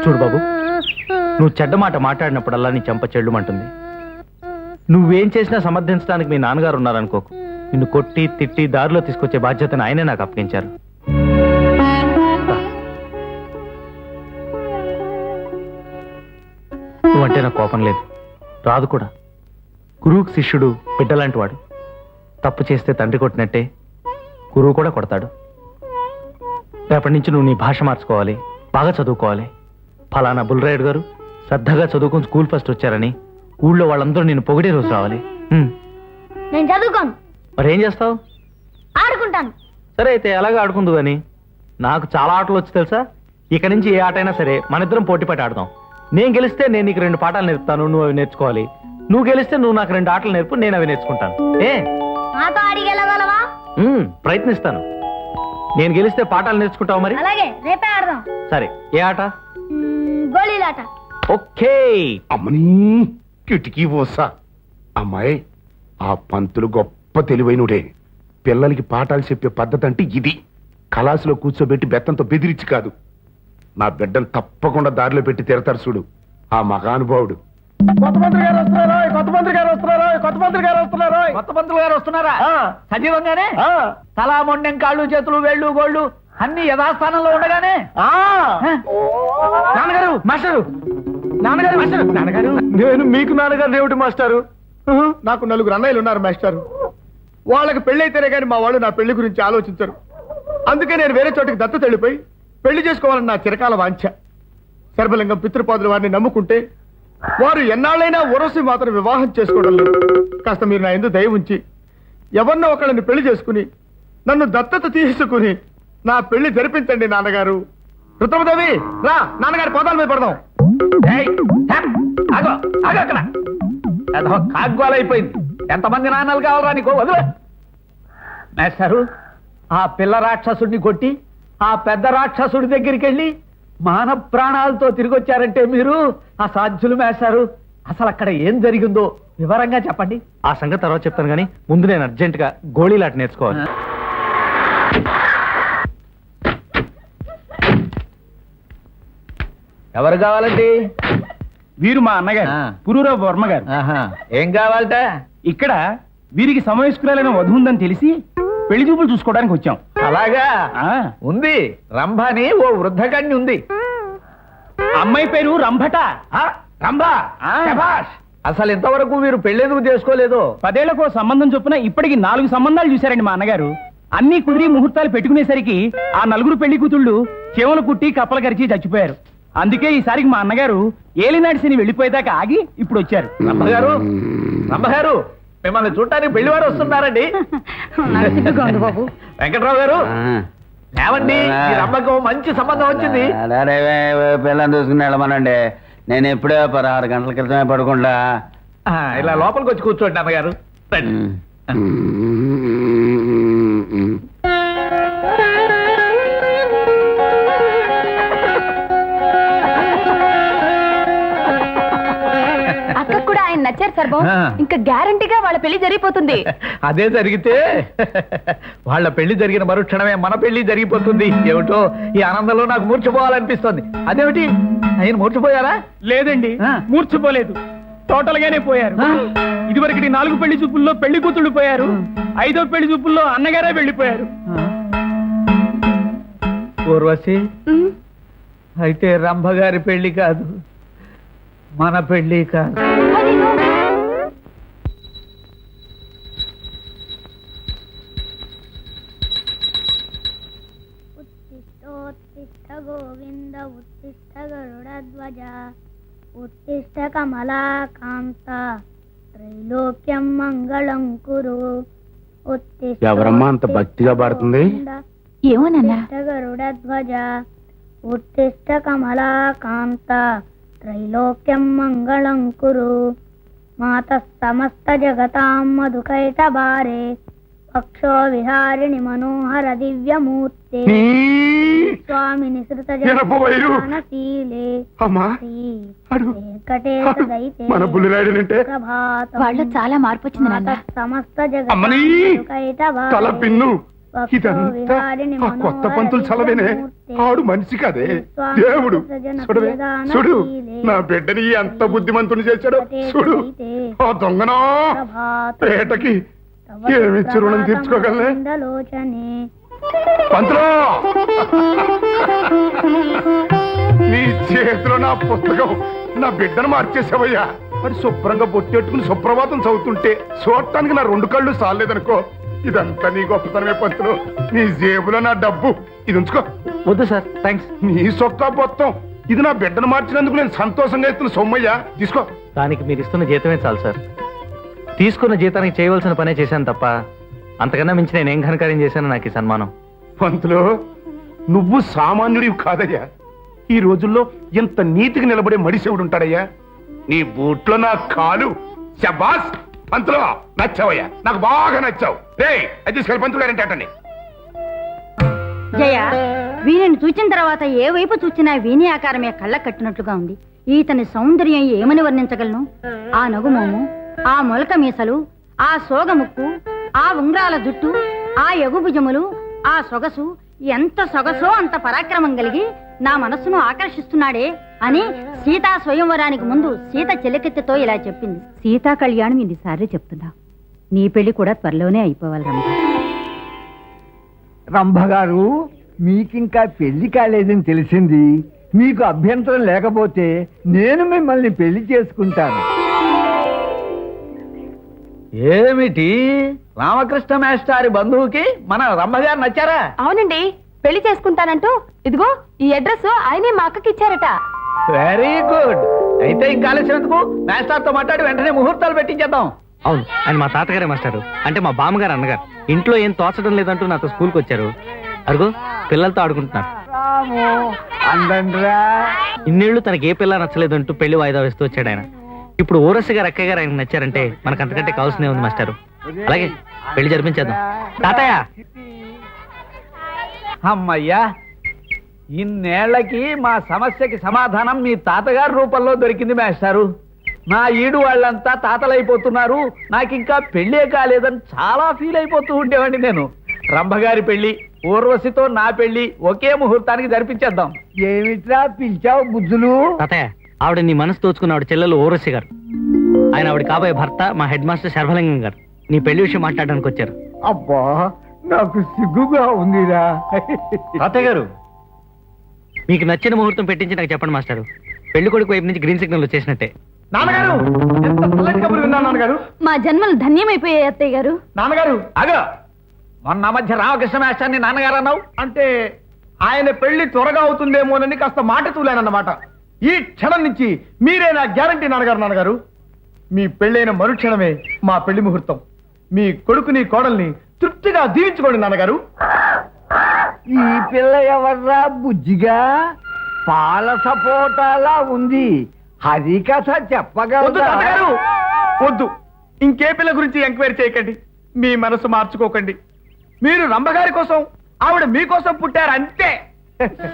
చూడు బాబు, నువ్వు చెడ్డ మాట మాట్లాడినప్పుడల్లా నీ చెంప చెల్లుమంటుంది. నువ్వేం చేసినా సమర్థించడానికి మీ నాన్నగారు ఉన్నారనుకోకు. నిన్ను కొట్టి తిట్టి దారిలో తీసుకొచ్చే బాధ్యతను ఆయనే నాకు అప్పగించారు. నువ్వంటే నాకు కోపం లేదు, రాదు కూడా. గురువుకు శిష్యుడు బిడ్డలాంటి వాడు. తప్పు చేస్తే తండ్రి కొట్టినట్టే గురువు కూడా కొడతాడు. రేపటి నుంచి నువ్వు నీ భాష మార్చుకోవాలి, బాగా చదువుకోవాలి. ఫలానా బుల్రాయుడు గారు శ్రద్ధగా చదువుకుని స్కూల్ ఫస్ట్ వచ్చారని ఊళ్ళో వాళ్ళందరూ నేను పొగిడే రోజు రావాలి. నేను చదువుకోను. మరేం చేస్తావు? ఆడుకుంటాను. సరే అయితే ఎలాగ ఆడుకుందు అని. నాకు చాలా ఆటలు వచ్చి తెలుసా. ఇక నుంచి ఏ ఆట అయినా సరే మన ఇద్దరం పోటీపడి ఆడదాం. నేను గెలిస్తే నేను నీకు 2 పాఠాలు నేర్పుతాను, నువ్వు అవి నేర్చుకోవాలి. నువ్వు గెలిస్తే నువ్వు నాకు 2 ఆటలు నేర్పు, నేను అవి నేర్చుకుంటాను. నాతో ఆడిగెలగలవా? ప్రయత్నిస్తాను. నేను గెలిస్తే పాఠాలు నేర్చుకుంటావు మరి? అలాగే, రేపే ఆడదాం. సరే, ఏ ఆట? గోళీలాట. ఓకే. అమ్మని కిటికీ పోసా. అమ్మాయి, ఆ పంతులు గొప్ప తెలివైనడే. పిల్లలకి పాఠాలు చెప్పే పద్ధతి అంటే ఇది. కళాసులో కూర్చోబెట్టి బెత్తంతో బెదిరించి కాదు. నా బిడ్డను తప్పకుండా దారిలో పెట్టి తిరతారు చూడు ఆ మహానుభావుడు. కొత్త మంత్రి గారు వస్తున్నారా? కొత్త మంత్రి గారు వస్తున్నారా? కొత్త మంత్రి గారు వస్తున్నారా? కొత్త మంత్రులు గారు వస్తున్నారా? సజీవంగానే తలా మొండెం కాళ్ళు చేతులు వేళ్ళు గోళ్ళు అన్ని యథాస్థానంలో ఉండగానే. నాన్నగారు మాస్టరు, నాన్నగారు మాస్టరు, నాన్నగారు. నేను మీకు నాన్నగారు ఏమిటి మాస్టారు? నాకు 4 అన్నయ్యలు ఉన్నారు మాస్టారు. వాళ్ళకి పెళ్ళైతేనే కానీ మా వాళ్ళు నా పెళ్లి గురించి ఆలోచించరు. అందుకే నేను వేరే చోటికి దత్తత వెళ్ళిపోయి పెళ్లి చేసుకోవాలని నా చిరకాల వాంఛ. సర్వలింగం పితృపాదులు వారిని నమ్ముకుంటే వారు ఎన్నాళ్ళైనా ఉరసి మాత్రం వివాహం చేసుకోవడం లేదు. కాస్త మీరు నా ఎందుకు దయ ఉంచి ఎవరినో ఒకళ్ళని పెళ్లి చేసుకుని నన్ను దత్తత తీసుకుని నా పెళ్లి జరిపించండి నాన్నగారు. రుద్రమదేవి రా, నాన్నగారి పాదాల మీద పడదాం. కాగ్వాలైపోయింది. ఎంతమంది నాన్నలు కావాలరా నీకో? వదిలే మేస్టారు. ఆ పిల్ల రాక్షసుడిని కొట్టి ఆ పెద్ద రాక్షసుడి దగ్గరికి వెళ్ళి మాన ప్రాణాలతో తిరిగి వచ్చారంటే మీరు అసాధ్యులు మేస్టారు. అసలు అక్కడ ఏం జరిగిందో వివరంగా చెప్పండి. ఆ సంగతి తర్వాత చెప్తాను కానీ ముందు నేను అర్జెంట్ గా గోళీలాట నేర్చుకోవాలి. ఎవరు కావాలండి? వీరు మా అన్నగారు పురూరావు వర్మ గారు. ఏం కావాలట? ఇక్కడ వీరికి సమవయస్కురాలైన వధువు ఉందని తెలిసి పెళ్లి చూపులు చూసుకోవడానికి వచ్చాం. అలాగా ఉంది. రంభని ఓ వృద్ధకన్య ఉంది. అమ్మాయి పేరు రంభట. రంభ. అసలు ఇంతవరకు మీరు పెళ్ళెందుకు చేసుకోలేదు? 10 ఏళ్లకు సంబంధం చొప్పున ఇప్పటికి 4 సంబంధాలు చూశారండి మా అన్నగారు. అన్ని కుదిరి ముహూర్తాలు పెట్టుకునేసరికి ఆ 4 పెళ్లి కూతుళ్ళు చెవులు కుట్టి కప్పలు కరిచి చచ్చిపోయారు. అందుకే ఈసారికి మా అన్నగారు ఏలినాటి శని వెళ్ళిపోయేదాకా ఆగి ఇప్పుడు వచ్చారు. రంభగారు, రంభగారు మిమ్మల్ని చూడటానికి పెళ్లివారు వస్తున్నారండి. బాబు, వెంకట్రావు గారు లేవండి, ఈ రంభకు మంచి సంబంధం వచ్చింది. పిల్లలు చూసుకుని వెళ్ళమనండి. నేను ఎప్పుడే 16 గంటల క్రితమే పడుకుంటా. ఇలా లోపలికి వచ్చి కూర్చోండి అన్నగారు. అక్క కూడా ఆయన నచ్చారు సార్ బాబు. ఇంకా గ్యారంటీగా వాళ్ళ పెళ్లి జరిగిపోతుంది. అదే జరిగితే వాళ్ళ పెళ్లి జరిగిన మరుక్షణమే మన పెళ్లి జరిగిపోతుంది. ఏమిటో ఈ ఆనందంలో నాకు మూర్చిపోవాలనిపిస్తుంది. అదేమిటి, ఆయన మూర్చిపోయారా? లేదండి, మూర్చిపోలేదు. టోటల్ గానే పోయారు. ఇదివరకటి 4 పెళ్లి చూపుల్లో పెళ్లి కూతుళ్ళు పోయారు. 5వ పెళ్లి చూపుల్లో అన్నగారే వెళ్ళిపోయారు. ఊర్వశి, అయితే రంభగారి పెళ్లి కాదు, మన పెళ్లి కాదు. ఉత్తిష్ట గోవింద ఉత్తిష్ట గరుడధ్వజ ఉత్తిష్ట కమలాకాంత త్రైలోక్యం మంగళం కురు. ఎవరమ్మా అంత భక్తిగా పాడుతుంది? ఏమోనన్నా? గరుడధ్వజ ఉత్తిష్ట కమలాకాంత త్రైలోక్యం మంగళం కురు. మాత సమస్త జగతాం మధుకైటభారే పక్షో విహారిణి మనోహర దివ్యమూర్తే స్వామిని శృతజనశీలే మన వాళ్ళు చాలా మార్పు వచ్చింది నాన్న. సమస్త జగతాం తల పిన్ను ఇదంతా ఆ కొత్త పంతులు చలవేనే, ఆడు మనిషి కదే దేవుడు. చూడవే చూడు, నా బిడ్డని ఎంత బుద్ధిమంతుని చేశాడు. చూడు, ఆ దొంగనా పేటకి ఏమిచ్చి రుణం తీర్చుకోగలనే. పంతులు, నీ చేతిలో నా పుస్తకం, నా బిడ్డను మార్చేసావయ్యా. మరి శుభ్రంగా బొట్టెట్టుకుని సుప్రభాతం చదువుతుంటే చూడటానికి నా 2 కళ్ళు సాలేదనుకో. ఇదంతా నీ గొప్పతనమే పంతులు. నీ జేబులో నా డబ్బు, ఇది ఉంచుకో. వద్దు సార్, థ్యాంక్స్. నీ సొక్కా మొత్తం ఇది నా బిడ్డను మార్చినందుకు నేను సంతోషంగా ఇస్తున్న సొమ్మయ్యా, తీసుకో. దానికి మీరు ఇస్తున్న జీతమే చాలు సార్. తీసుకున్న జీతానికి చేయవలసిన పనే చేశాను తప్ప అంతకన్నా మించి నేనేం ఘనకార్యం చేశాను నాకు ఈ సన్మానం. పంతులు, నువ్వు సామాన్యుడివి కాదయ్యా. ఈ రోజుల్లో ఇంత నీతికి నిలబడే మడిసేవుడు ఉంటాడయ్యా. నీ బూట్లో నా కాలు. శబాస్ పంతులు, నచ్చావయ్యా, నాకు బాగా నచ్చావు. రే అది తీసుకెళ్ళి పంతులు గారంటే అటండి. జయ, వీరిని చూచిన తర్వాత ఏ వైపు చూసినా వీణి ఆకారమే కళ్ళ కట్టినట్లుగా ఉంది. ఈతని సౌందర్యం ఏమని వర్ణించగలను? ఆ నగుమోము, ఆ మొలక మీసలు, ఆ సోగముక్కు, ఆ ఉంగరాల జుట్టు, ఆ ఎగుభుజములు, ఆ సొగసు, ఎంత సొగసో అంత పరాక్రమం కలిగి నా మనస్సును ఆకర్షిస్తున్నాడే అని సీతా స్వయంవరానికి ముందు సీత చెలికెత్తితో ఇలా చెప్పింది. సీతా కళ్యాణం ఇన్నిసార్లు చెప్తున్నా, నీ పెళ్లి కూడా త్వరలోనే అయిపోవాలి రంభ. రంభగారు, మీకింకా పెళ్లి కాలేదని తెలిసింది. మీకు అభ్యంతరం లేకపోతే నేను మిమ్మల్ని పెళ్లి చేసుకుంటాను. ఏమిటి, రామకృష్ణ మేస్టారి బంధువుకి మన రంభగారు నచ్చారా? అవునండి, పెళ్లి చేసుకుంటానంటూ ఇదిగో ఈ అడ్రస్ ఆయనే మా అక్కకి ఇచ్చారట. Very good. అయితే ఇంకా ఆలస్యం ఎందుకు, మేస్టార్తో మాట్లాడి వెంటనే ముహూర్తాలు పెట్టించేద్దాం. అవును, ఆయన మా తాతగారే మాస్టారు, అంటే మా బామ్మగారు అన్నగారు. ఇంట్లో ఏం తోచడం లేదంటూ నాతో స్కూల్కి వచ్చారు. అరుగు పిల్లలతో ఆడుకుంటున్నారు. అందండ్రా. ఇన్నేళ్లు తనకి ఏ పిల్ల నచ్చలేదంటూ పెళ్లి వాయిదా వేస్తూ వచ్చాడు ఆయన. ఇప్పుడు ఊరసి గారు అక్కయ్య గారు ఆయనకు నచ్చారంటే మనకు అంతకంటే కావాల్సినే ఉంది మాస్టారు. అలాగే పెళ్లి జరిపించేద్దాం. తాతయ్య, అమ్మయ్యా, ఇన్నేళ్లకి మా సమస్యకి సమాధానం మీ తాతగారి రూపంలో దొరికింది మేస్టారు. నా ఈడు వాళ్ళంతా తాతలైపోతున్నారు, నాకింకా పెళ్ళే కాలేదని చాలా ఫీల్ అయిపోతూ ఉండేవాడిని నేను. రంభగారి పెళ్లి, ఊర్వశితో నా పెళ్లి ఒకే ముహూర్తానికి జరిపించేద్దాం. ఏమిట్రా పిలిచావు బుద్ధులు? తాతయ్య, ఆవిడ నీ మనసు తోచుకున్న ఆవిడ చెల్లెలు ఊరసి గారు. ఆయన ఆవిడ కాబోయే భర్త మా హెడ్ మాస్టర్ శర్వలింగం గారు నీ పెళ్లి విషయం మాట్లాడడానికి వచ్చారు. అబ్బా, నాకు సిగ్గుగా ఉందిరా. తాతయ్య గారు, మీకు నచ్చిన ముహూర్తం పెట్టించి నాకు చెప్పండి మాస్టారు. పెళ్లి కొడుకు వైపు నుంచి గ్రీన్ సిగ్నల్ వచ్చేసినట్టే. నాన్నగారు, ఎంత చల్లటి కబురు విన్నాను నాన్నగారు. మా జన్మలు ధన్యమైపోయాయి అత్తయ్య గారు. నాన్నగారు, అగో, మొన్న మధ్య రామకృష్ణ మేస్టార్ని నాన్నగారు అన్నావు. అంటే ఆయన పెళ్లి త్వరగా అవుతుందేమోనని కాస్త మాట తూలానన్నమాట. ఈ క్షణం నుంచి మీరే నా గ్యారంటీ నాన్నగారు. మీ పెళ్ళైన మరుక్షణమే మా పెళ్లి ముహూర్తం. మీ కొడుకుని కోడల్ని తృప్తిగా దీవించుకోండి నాన్నగారు. ఈ పిల్ల ఎవర్రా బుజ్జిగా, పాల సపోటాలా ఉంది. హరికథ వద్దు చెప్పగలరా? నాన్నగారు, వద్దు. ఇంకే పిల్ల గురించి ఎంక్వైరీ చేయకండి. మీ మనసు మార్చుకోకండి. మీరు రంభగారి కోసం, ఆవిడ మీకోసం పుట్టారు అంతే.